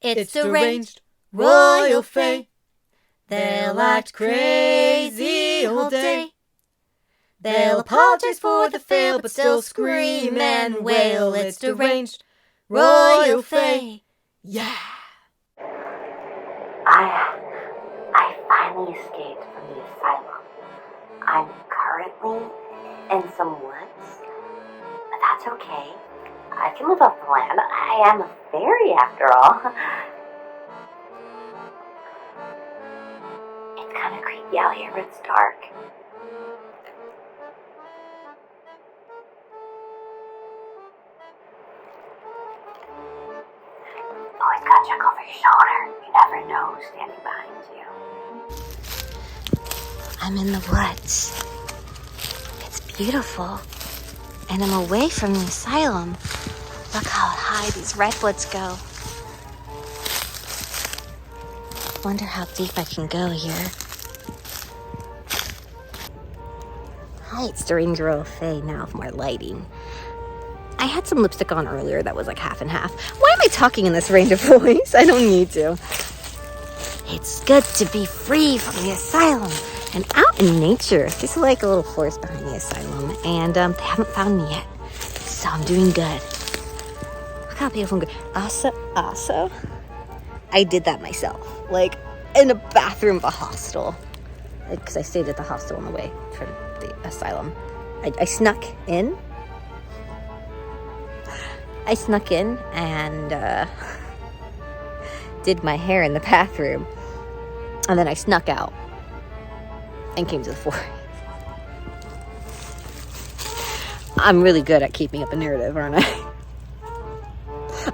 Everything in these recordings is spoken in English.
It's deranged, royal fae. They'll act crazy all day. They'll apologize for the fail, but still scream and wail. It's deranged, royal fae. Yeah! I finally escaped from the asylum. I'm currently in some woods, but that's okay. I can live off the land. I am a fairy after all. It's kind of creepy out here, but it's dark. Always gotta check over your shoulder. You never know who's standing behind you. I'm in the woods. It's beautiful. And I'm away from the asylum. Look how high these redwoods go. Wonder how deep I can go here. Hi, it's Deranged Royal Fae now with more lighting. I had some lipstick on earlier that was like half and half. Why am I talking in this range of voice? I don't need to. It's good to be free from the asylum and out in nature. There's like a little forest behind the asylum, and they haven't found me yet. So I'm doing good. Look how beautiful I'm good. Also, I did that myself. Like, in a bathroom of a hostel. Because I stayed at the hostel on the way from the asylum. I snuck in. And did my hair in the bathroom. And then I snuck out and came to the forest. I'm really good at keeping up a narrative, aren't I?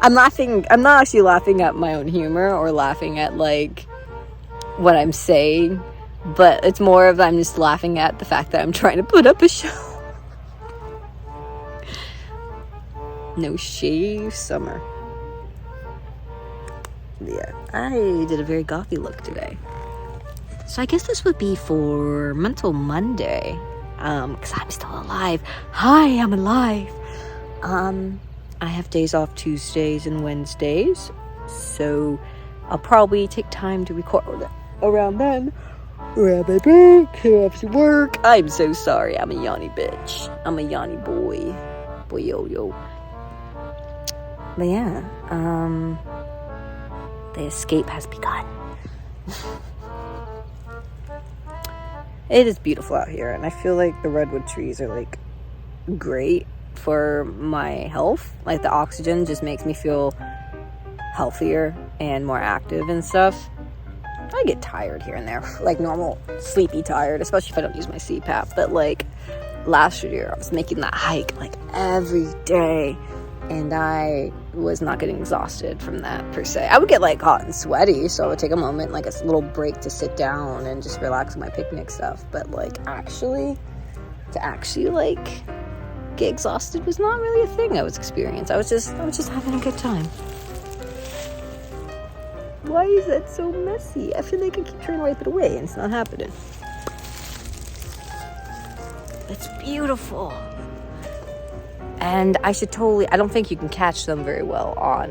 I'm not actually laughing at my own humor or laughing at like what I'm saying, but it's more of I'm just laughing at the fact that I'm trying to put up a show. No shave summer. Yeah, I did a very gothy look today. So I guess this would be for Mental Monday. Because I'm still alive. Hi, I'm alive. I have days off Tuesdays and Wednesdays. So I'll probably take time to record around then. Around my break, have to work. I'm so sorry. I'm a yawny bitch. I'm a yawny boy. Boy yo yo. But yeah, the escape has begun. It is beautiful out here, and I feel like the redwood trees are like great for my health. Like the oxygen just makes me feel healthier and more active and stuff. I get tired here and there, like normal sleepy tired, especially if I don't use my CPAP. But like last year I was making that hike like every day, and I was not getting exhausted from that per se. I would get like hot and sweaty, so I would take a moment, like a little break to sit down and just relax with my picnic stuff. But like to actually like get exhausted was not really a thing I was experiencing. I was just having a good time. Why is that so messy? I feel like I keep trying to wipe it away and it's not happening. It's beautiful. And I don't think you can catch them very well on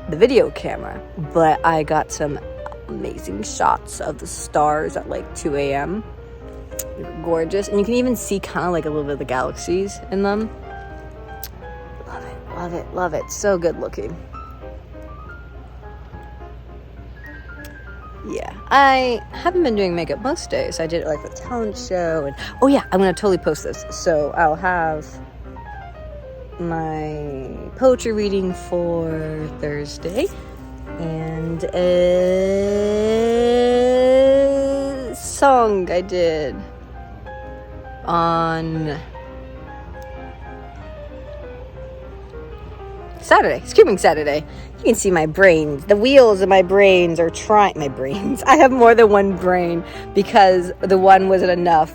the video camera, but I got some amazing shots of the stars at like 2 a.m. They were gorgeous. And you can even see kind of like a little bit of the galaxies in them. Love it, love it, love it. So good looking. Yeah, I haven't been doing makeup most days. I did it like the talent show. And oh yeah, I'm going to totally post this. So I'll have my poetry reading for Thursday and a song I did on Saturday, Screaming Saturday. You can see my brain. The wheels of my brains are trying. My brains. I have more than one brain because the one wasn't enough.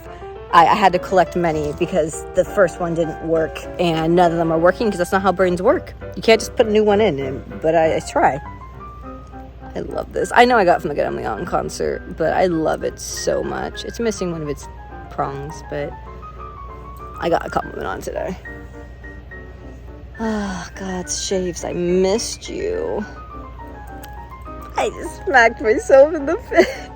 I had to collect many because the first one didn't work, and none of them are working because that's not how brains work. You can't just put a new one in, but I try. I love this. I know I got it from the Get Emily On concert, but I love it so much. It's missing one of its prongs, but I got a compliment on today. Oh, God's shaves, I missed you. I just smacked myself in the face.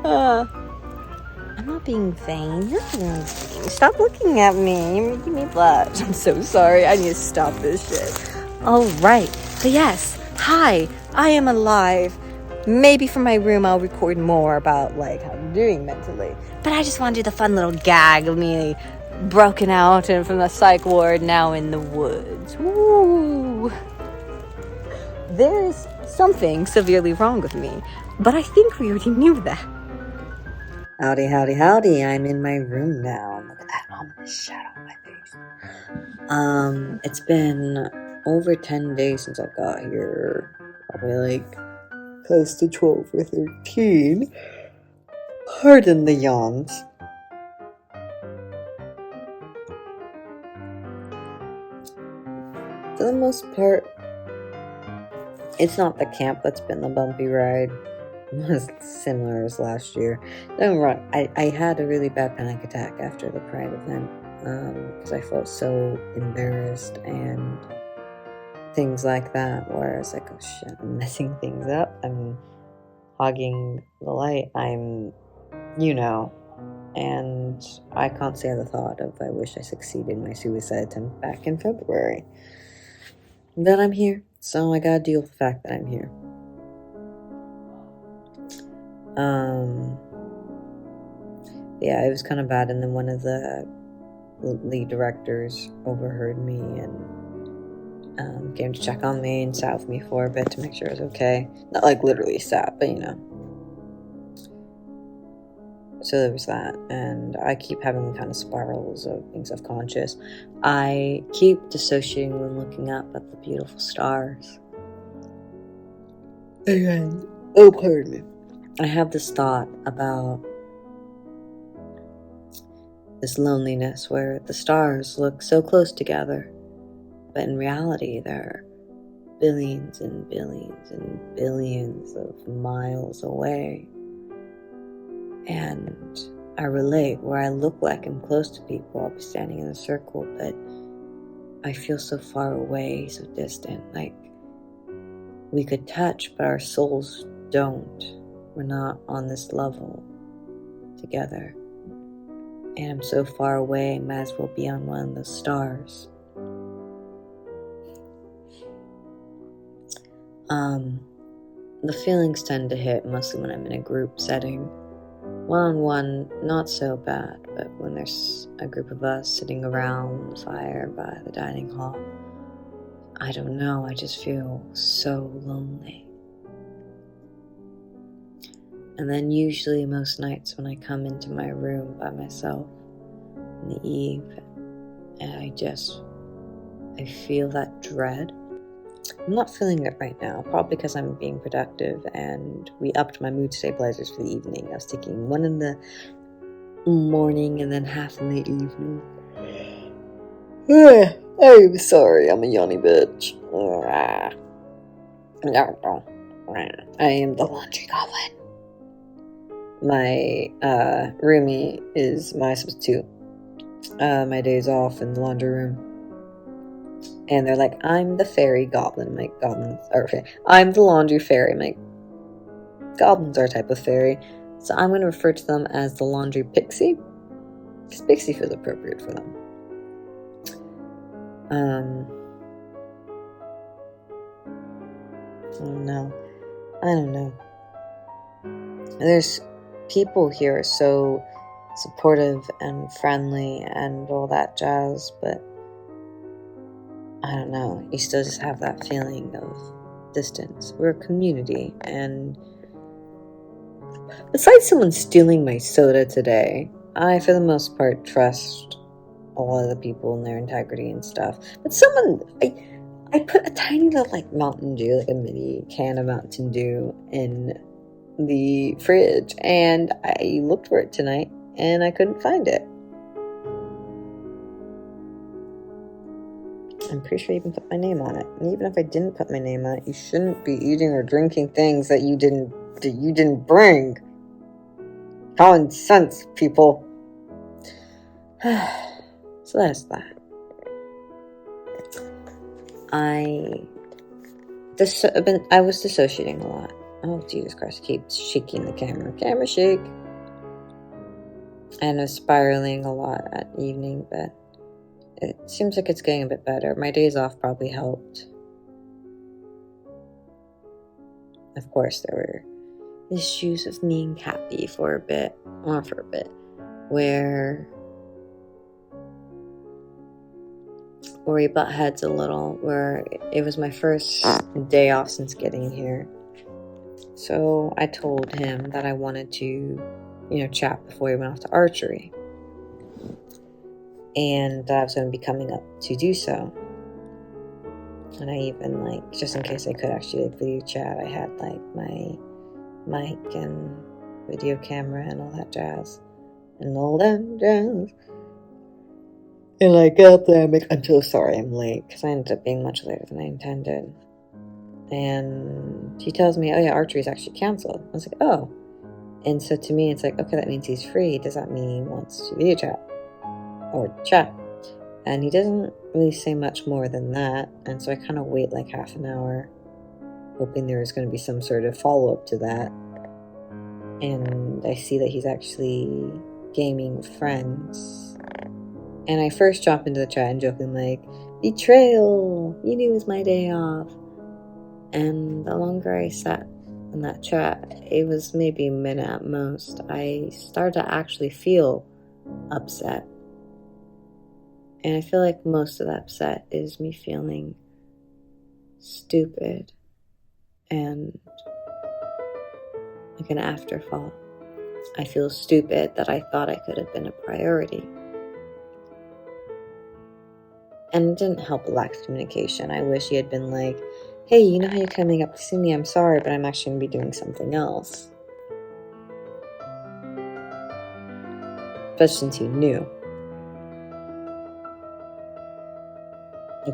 I'm not being vain. You're being vain. Stop looking at me. You're making me blush. I'm so sorry. I need to stop this shit. All right. So yes. Hi. I am alive. Maybe from my room I'll record more about like how I'm doing mentally. But I just want to do the fun little gag of me broken out and from the psych ward now in the woods. Woo! There's something severely wrong with me, but I think we already knew that. Howdy, howdy, howdy. I'm in my room now. Look at that ominous shadow on my face. It's been over 10 days since I got here. Probably like close to 12 or 13. Pardon the yawns. For the most part, it's not the camp that's been the bumpy ride. It was similar as last year. Don't get me wrong, I had a really bad panic attack after the Pride event because I felt so embarrassed and things like that, where I was like, oh shit, I'm messing things up. I'm hogging the light. I'm, and I can't say the thought of I wish I succeeded in my suicide attempt back in February. But I'm here, so I gotta deal with the fact that I'm here. Yeah, it was kind of bad, and then one of the lead directors overheard me and came to check on me and sat with me for a bit to make sure I was okay. Not like literally sat, but So there was that, and I keep having kind of spirals of being self-conscious. I keep dissociating when looking up at the beautiful stars. And, oh, pardon me. I have this thought about this loneliness where the stars look so close together, but in reality they're billions and billions and billions of miles away. And I relate where I look like I'm close to people. I'll be standing in a circle, but I feel so far away, so distant. Like we could touch, but our souls don't. We're not on this level together. And I'm so far away, I might as well be on one of those stars. The feelings tend to hit mostly when I'm in a group setting. One-on-one, not so bad, but when there's a group of us sitting around the fire by the dining hall, I don't know, I just feel so lonely. And then usually most nights when I come into my room by myself in the eve, and I feel that dread. I'm not feeling it right now, probably because I'm being productive and we upped my mood stabilizers for the evening. I was taking one in the morning and then half in the evening. I'm sorry, I'm a yawny bitch. I am the laundry goblin. My roomie is my substitute. My days off in the laundry room. And they're like, I'm the fairy goblin. I'm like, I'm the laundry fairy. I'm like, goblins are a type of fairy. So I'm going to refer to them as the laundry pixie. Because pixie feels appropriate for them. I don't know. There's people here are so supportive and friendly and all that jazz, but I don't know, you still just have that feeling of distance. We're a community, and besides someone stealing my soda today, I, for the most part, trust a lot of the people and their integrity and stuff. But I put a tiny little, like, Mountain Dew, like a mini can of Mountain Dew in the fridge, and I looked for it tonight, and I couldn't find it. I'm pretty sure you even put my name on it. And even if I didn't put my name on it, you shouldn't be eating or drinking things that you didn't bring. Common sense, people. So that's that. I I was dissociating a lot. Oh, Jesus Christ, I keep shaking the camera. Camera shake. And I was spiraling a lot at evening, but it seems like it's getting a bit better. My days off probably helped. Of course, there were issues with me and Capy for a bit, where we butt heads a little, where it was my first day off since getting here. So I told him that I wanted to, chat before he went off to archery. And I was going to be coming up to do so. And I even, just in case I could actually, video chat, I had, my mic and video camera and all that jazz. And I got there, I'm so sorry I'm late, because I ended up being much later than I intended. And he tells me, oh yeah, archery is actually canceled. I was like, oh. And so to me, it's like, okay, that means he's free. Does that mean he wants to video chat? Or chat? And he doesn't really say much more than that. And so I kind of wait half an hour, hoping there was going to be some sort of follow-up to that. And I see that he's actually gaming with friends. And I first jump into the chat and joking betrayal! You knew it was my day off. And the longer I sat in that chat, it was maybe a minute at most, I started to actually feel upset. And I feel like most of that upset is me feeling stupid and like an afterthought. I feel stupid that I thought I could have been a priority. And it didn't help the lack of communication. I wish he had been like, hey, you know how you're coming up to see me? I'm sorry, but I'm actually going to be doing something else. But since he knew.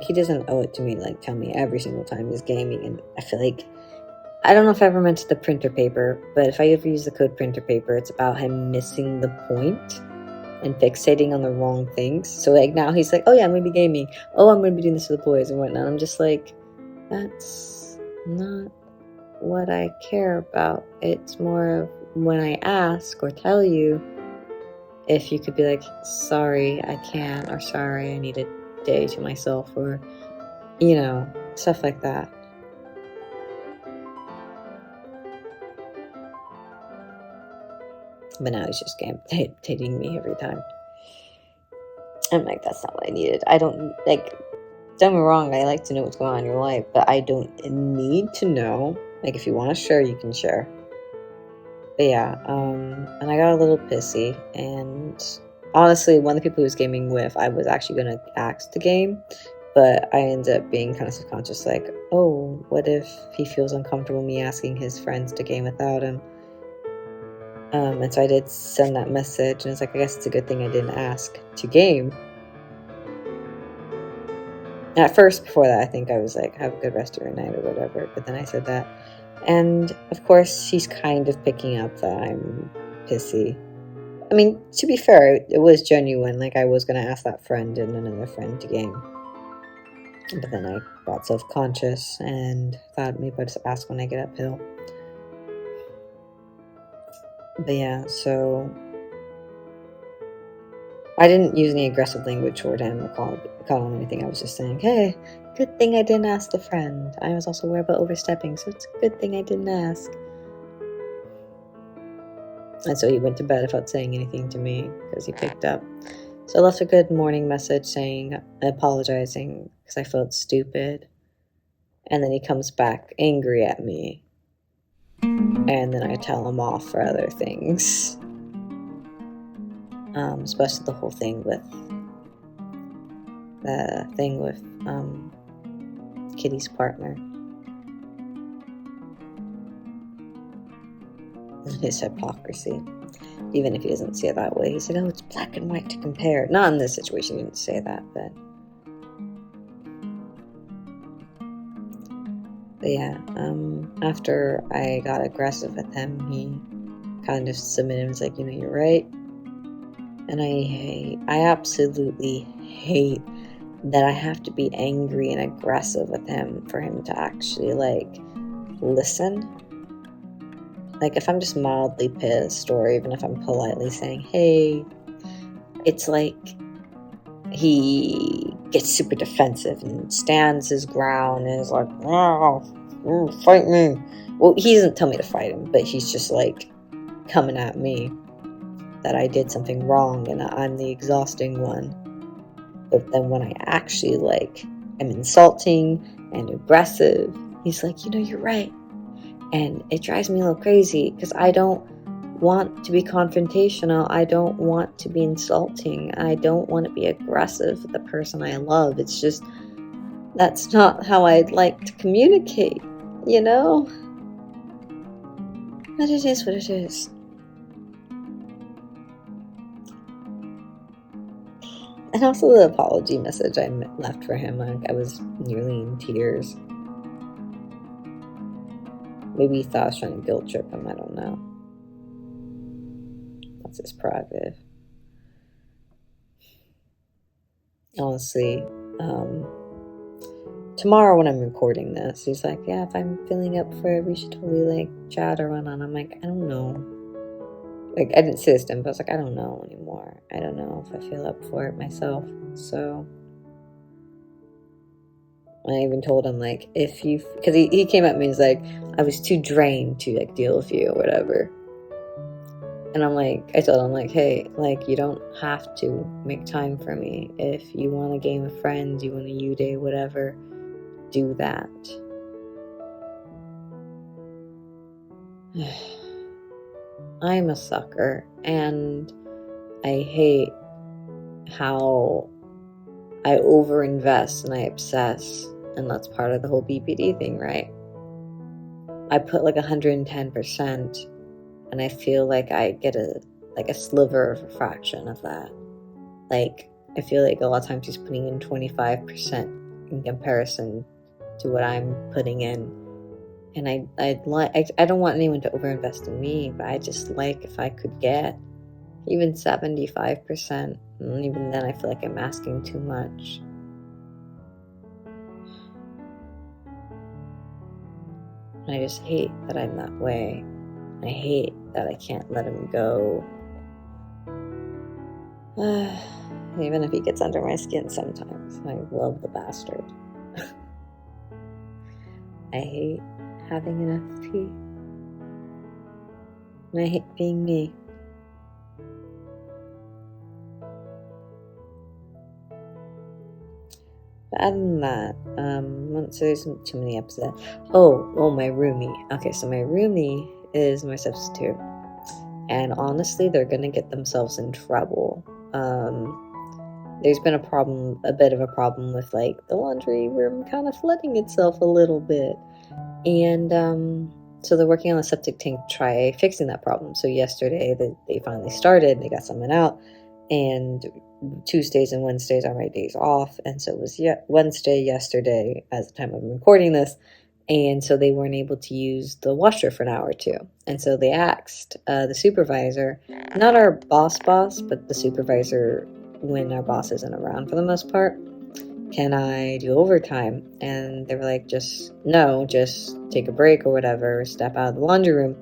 He doesn't owe it to me to tell me every single time he's gaming. And I feel like, I don't know if I ever mentioned the printer paper, but if I ever use the code printer paper, it's about him missing the point and fixating on the wrong things. So now he's like, oh yeah, I'm going to be gaming. Oh, I'm going to be doing this with the boys and whatnot. I'm just like, that's not what I care about. It's more of when I ask or tell you, if you could be like, sorry, I can't, or sorry, I need a day to myself, or, stuff like that. But now he's just taking me every time. I'm like, that's not what I needed. I don't, don't me wrong, I like to know what's going on in your life, but I don't need to know. If you want to share, you can share. But yeah, and I got a little pissy, and honestly, one of the people who was gaming with, I was actually going to ask to game, but I ended up being kind of subconscious, oh, what if he feels uncomfortable me asking his friends to game without him? And so I did send that message, and it's I guess it's a good thing I didn't ask to game. And at first, before that, I think I was have a good rest of your night or whatever, but then I said that. And, of course, she's kind of picking up that I'm pissy. I mean, to be fair, it was genuine. I was going to ask that friend and another friend to game. But then I got self-conscious and thought maybe I'll just ask when I get uphill. But yeah, so I didn't use any aggressive language toward him or call him anything. I was just saying, hey, good thing I didn't ask the friend. I was also worried about overstepping, so it's a good thing I didn't ask. And so he went to bed without saying anything to me because he picked up. So I left a good morning message apologizing because I felt stupid. And then he comes back angry at me. And then I tell him off for other things. Especially the whole thing with Kitty's partner. His hypocrisy. Even if he doesn't see it that way. He said, oh, it's black and white to compare. Not in this situation, he didn't say that, but yeah, after I got aggressive with him, he kind of submitted and was like, you're right. And I absolutely hate that I have to be angry and aggressive with him for him to actually, like, listen. Like, if I'm just mildly pissed, or even if I'm politely saying, hey, it's like he gets super defensive and stands his ground and is like, oh, fight me. Well, he doesn't tell me to fight him, but he's just, like, coming at me that I did something wrong and I'm the exhausting one. But then when I actually, like, am insulting and aggressive, he's like, you're right. And it drives me a little crazy because I don't want to be confrontational. I don't want to be insulting. I don't want to be aggressive with the person I love. It's just, that's not how I'd like to communicate, But it is what it is. And also the apology message I left for him, like, I was nearly in tears. Maybe he thought I was trying to guilt trip him, I don't know. That's his prerogative. Honestly, tomorrow when I'm recording this, he's like, yeah, if I'm feeling up for it, we should totally, like, chat or run on. I'm like, I don't know. Like, I didn't say this to him, but I was like, I don't know anymore. I don't know if I feel up for it myself. So I even told him, like, because he came at me and was like, I was too drained to, like, deal with you or whatever. And I told him, like, hey, like, you don't have to make time for me. If you want a game of Friends, you want a U-Day, whatever, do that. I'm a sucker, and I hate how I overinvest and I obsess, and that's part of the whole BPD thing, right? I put, like, 110%, and I feel like I get a sliver of a fraction of that. Like, I feel like a lot of times he's putting in 25% in comparison to what I'm putting in. And I don't want anyone to overinvest in me, but I just like if I could get even 75%. And even then I feel like I'm asking too much. And I just hate that I'm that way. I hate that I can't let him go. Even if he gets under my skin sometimes. I love the bastard. I hate having an FP. And I hate being me. But other than that, so there's too many episodes. Oh, my roomie. Okay, so my roomie is my substitute. And honestly, they're gonna get themselves in trouble. There's been a bit of a problem with, like, the laundry room kind of flooding itself a little bit. And so they're working on the septic tank to try fixing that problem. So yesterday they finally started, they got someone out, and Tuesdays and Wednesdays are my days off. And so it was Wednesday yesterday at the time I'm recording this. And so they weren't able to use the washer for an hour or two. And so they asked the supervisor, not our boss, but the supervisor when our boss isn't around for the most part, can I do overtime? And they were like, just take a break or whatever, step out of the laundry room.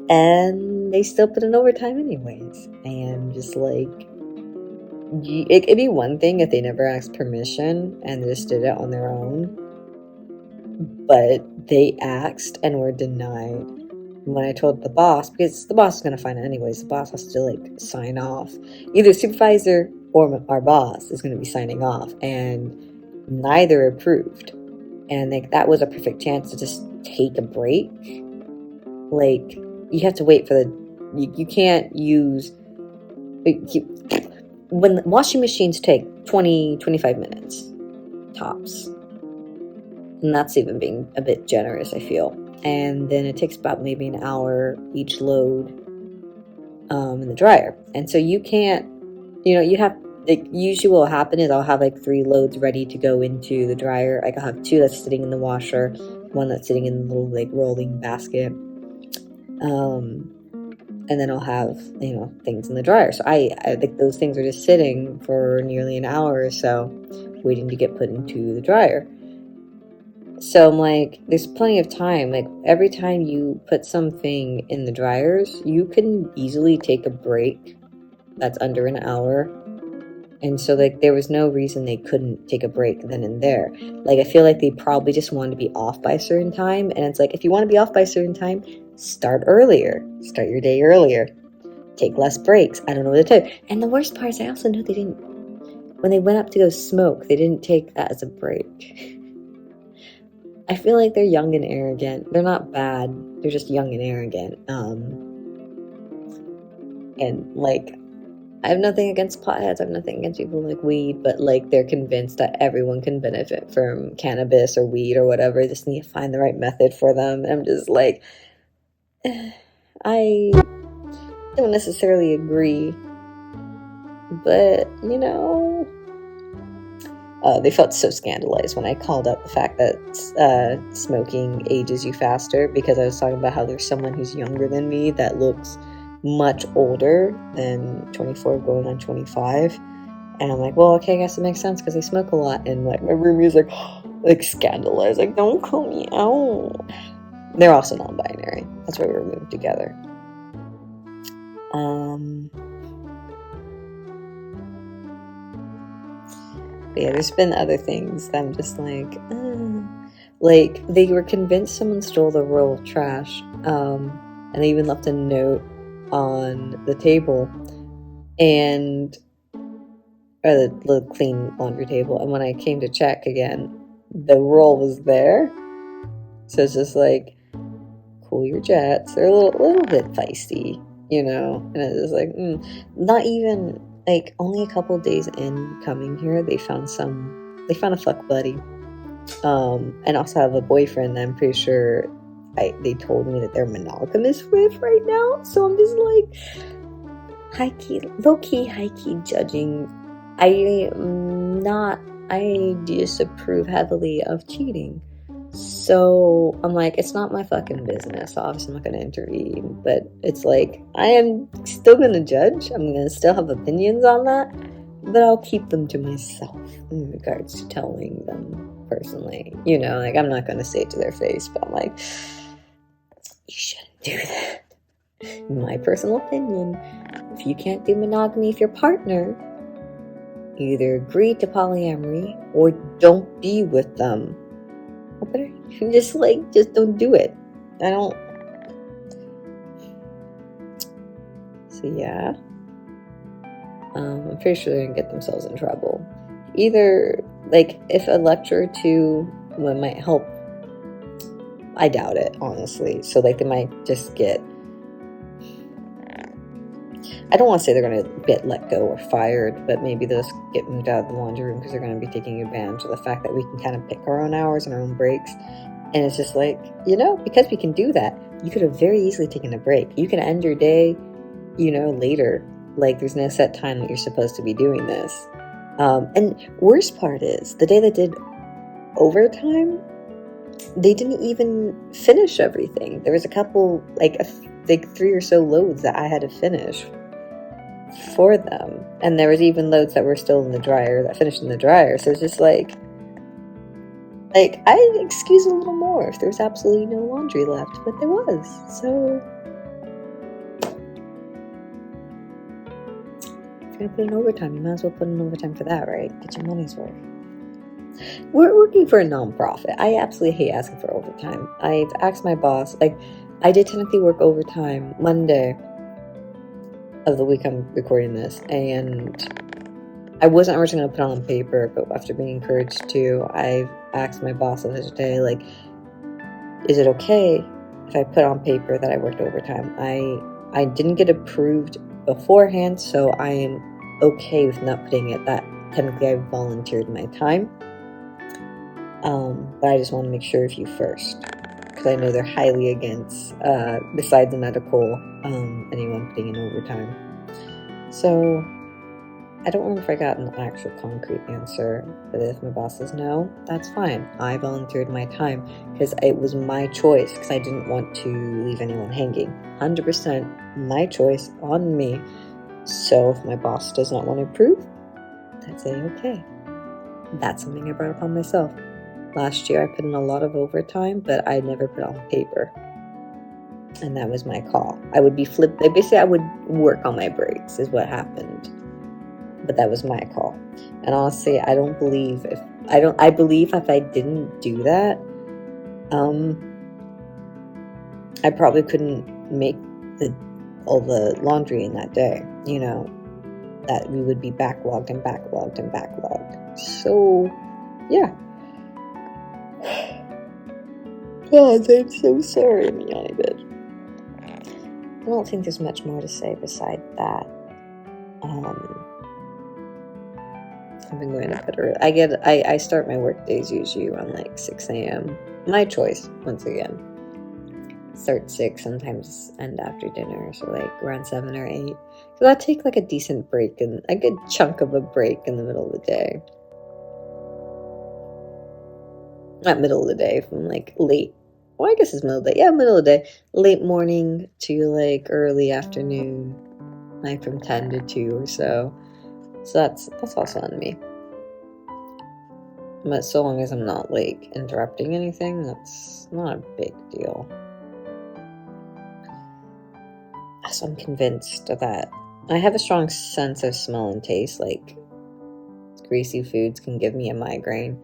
And they still put in overtime anyways. And just like, it'd be one thing if they never asked permission and just did it on their own. But they asked and were denied. When I told the boss, because the boss is going to find it anyways, the boss has to, like, sign off. Either supervisor or our boss is going to be signing off, and neither approved. And, like, that was a perfect chance to just take a break. Like, you have to wait for you can't use, when the washing machines take 20-25 minutes tops, and that's even being a bit generous, I feel. And then it takes about maybe an hour each load in the dryer. And so you can't, you have, like, usually what will happen is I'll have, like, 3 loads ready to go into the dryer. Like, I'll have 2 that's sitting in the washer, 1 that's sitting in the little, like, rolling basket. and then I'll have, things in the dryer. So I think those things are just sitting for nearly an hour or so, waiting to get put into the dryer. So I'm like, there's plenty of time. Like, every time you put something in the dryers, you can easily take a break that's under an hour. And so, like, there was no reason they couldn't take a break then and there. Like, I feel like they probably just wanted to be off by a certain time. And it's like, if you want to be off by a certain time, start earlier. Start your day earlier. Take less breaks. I don't know what to tell you. And the worst part is, I also know they didn't, when they went up to go smoke, they didn't take that as a break. I feel like they're young and arrogant. They're not bad. They're just young and arrogant. And, like, I have nothing against potheads. I have nothing against people like weed, but, like, they're convinced that everyone can benefit from cannabis or weed or whatever. They just need to find the right method for them. And I'm just like, I don't necessarily agree, but, they felt so scandalized when I called out the fact that smoking ages you faster, because I was talking about how there's someone who's younger than me that looks much older than 24 going on 25. And I'm like, well, okay, I guess it makes sense because they smoke a lot. And, like, my roomie's like scandalized, like, don't call me out. They're also non-binary. That's why we were moved together. But yeah, there's been other things that I'm just like, like, they were convinced someone stole the roll of trash, and they even left a note on the table, or the clean laundry table, and when I came to check again, the roll was there. So it's just like, cool your jets. They're a little bit feisty, and it's just like, not even, like, only a couple days in coming here, they found a fuck buddy, and also have a boyfriend that I'm pretty sure they told me that they're monogamous with right now. So I'm just like, low-key, high-key judging. I disapprove heavily of cheating. So I'm like, it's not my fucking business. So obviously I'm not going to intervene. But it's like, I am still going to judge. I'm going to still have opinions on that. But I'll keep them to myself in regards to telling them personally. Like, I'm not going to say it to their face. But I'm like, you shouldn't do that. In my personal opinion, if you can't do monogamy with your partner, either agree to polyamory or don't be with them. But just don't do it. So yeah, I'm pretty sure they're gonna get themselves in trouble. Either, like, if a lecture or two might help, I doubt it, honestly. So, like, they might just get, I don't want to say they're going to get let go or fired, but maybe they'll just get moved out of the laundry room because they're going to be taking advantage of the fact that we can kind of pick our own hours and our own breaks. And it's just like, because we can do that, you could have very easily taken a break. You can end your day, later. Like, there's no set time that you're supposed to be doing this. And worst part is, the day that did overtime, they didn't even finish everything. There was a couple, like 3 or so loads that I had to finish for them, and there was even loads that were still in the dryer that finished in the dryer. So it's just like I'd excuse a little more if there's absolutely no laundry left, but there was. So if you're gonna put in overtime, you might as well put in overtime for that, right? Get your money's worth. We're working for a non-profit. I absolutely hate asking for overtime. I've asked my boss, I did technically work overtime Monday of the week I'm recording this, and I wasn't originally going to put it on paper, but after being encouraged to, I've asked my boss the other day, like, is it okay if I put on paper that I worked overtime? I didn't get approved beforehand, so I am okay with not putting it that technically I volunteered my time. But I just want to make sure of you first, because I know they're highly against, besides the medical, anyone putting in overtime. So I don't remember if I got an actual concrete answer, but if my boss says no, that's fine. I volunteered my time because it was my choice, because I didn't want to leave anyone hanging. 100% my choice on me. So if my boss does not want to approve, that's okay. That's something I brought upon myself. Last year I put in a lot of overtime, but I never put it on paper. And that was my call. I would be flipped. Basically, I would work on my breaks is what happened. But that was my call. And honestly, I believe if I didn't do that, I probably couldn't make all the laundry in that day, that we would be backlogged. So, yeah. God, I'm so sorry, I'm yawning a bit. I don't think there's much more to say beside that. I've been going to bed early. I start my work days usually around like 6 a.m. My choice, once again. Start 6, sometimes end after dinner, so like around 7 or 8. So I take like a decent break and a good chunk of a break in the middle of the day. Not middle of the day, from like late. Well, I guess it's middle of the day. Yeah, middle of the day. Late morning to like early afternoon, like from 10 to 2 or so. So that's also on me. But so long as I'm not like interrupting anything, that's not a big deal. So I'm convinced that I have a strong sense of smell and taste. Like greasy foods can give me a migraine.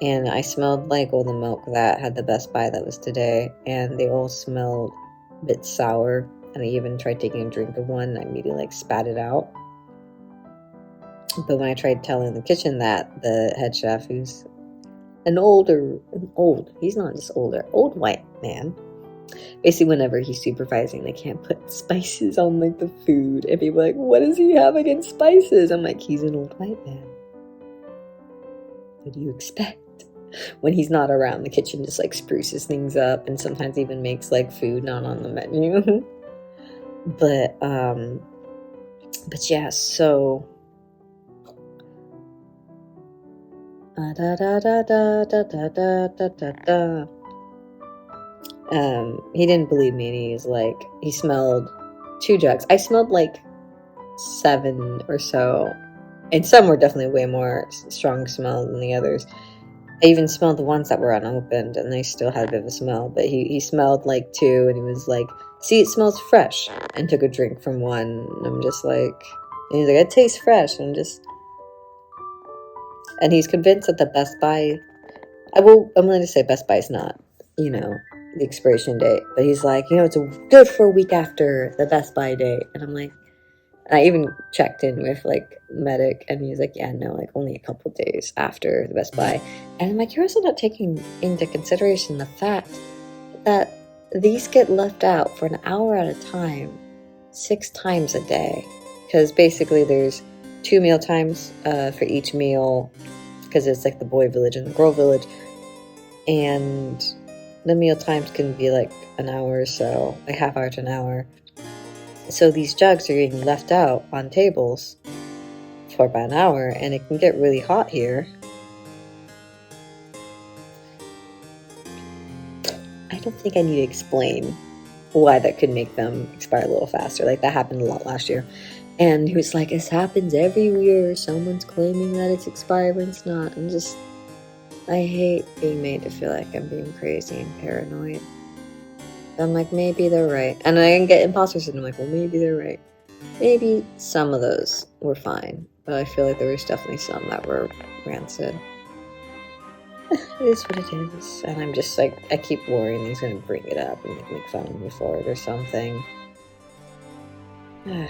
And I smelled like all the milk that had the Best Buy that was today, and they all smelled a bit sour. And I even tried taking a drink of one, and I immediately like spat it out. But when I tried telling the kitchen that, the head chef, who's old white man, basically whenever he's supervising, they can't put spices on like the food, and people are like, what does he have against spices? I'm like, he's an old white man. What do you expect? When he's not around, the kitchen just like spruces things up, and sometimes even makes like food not on the menu. But yeah, so he didn't believe me, and he's like, he smelled 2 jugs. I smelled like 7 or so, and some were definitely way more strong smell than the others. I even smelled the ones that were unopened, and they still had a bit of a smell. But he smelled like 2, and he was like, see, it smells fresh, and took a drink from one. And I'm just like, and he's like, it tastes fresh. And he's convinced that the Best Buy, I'm going to say Best Buy's not, the expiration date. But he's like, it's good for a week after the Best Buy date. And I'm like, and I even checked in with like medic, and he was like, yeah, no, like only a couple days after the Best Buy. And I'm like, you're also not taking into consideration the fact that these get left out for an hour at a time, 6 times a day. Because basically there's 2 meal times for each meal, because it's like the boy village and the girl village. And the meal times can be like an hour or so, like half hour to an hour. So these jugs are getting left out on tables for about an hour, and it can get really hot here. I don't think I need to explain why that could make them expire a little faster. Like, that happened a lot last year. And he was like, this happens every year. Someone's claiming that it's expired when it's not. I hate being made to feel like I'm being crazy and paranoid. I'm like, maybe they're right. And I can get imposter syndrome. I'm like, well, maybe they're right. Maybe some of those were fine, but I feel like there was definitely some that were rancid. It is what it is. And I'm just like, I keep worrying he's going to bring it up and make fun of me for it or something. I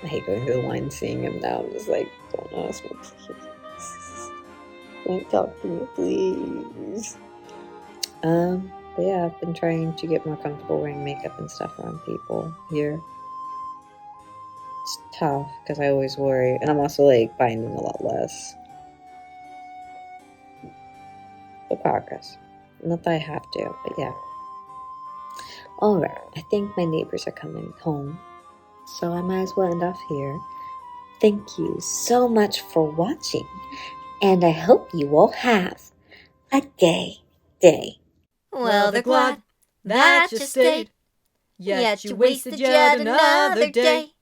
hate going through the line seeing him now. I'm just like, don't ask me, please. Don't talk to me, please. But yeah, I've been trying to get more comfortable wearing makeup and stuff around people here. It's tough, because I always worry. And I'm also, like, binding a lot less. But progress. Not that I have to, but yeah. Alright, I think my neighbors are coming home. So I might as well end off here. Thank you so much for watching, and I hope you all have a gay day. Well, they're glad that you stayed, yet you wasted yet another day.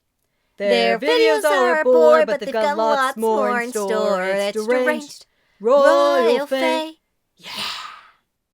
Their videos are a bore, but they've got lots more in store. It's Deranged, Royal Fae. Yeah.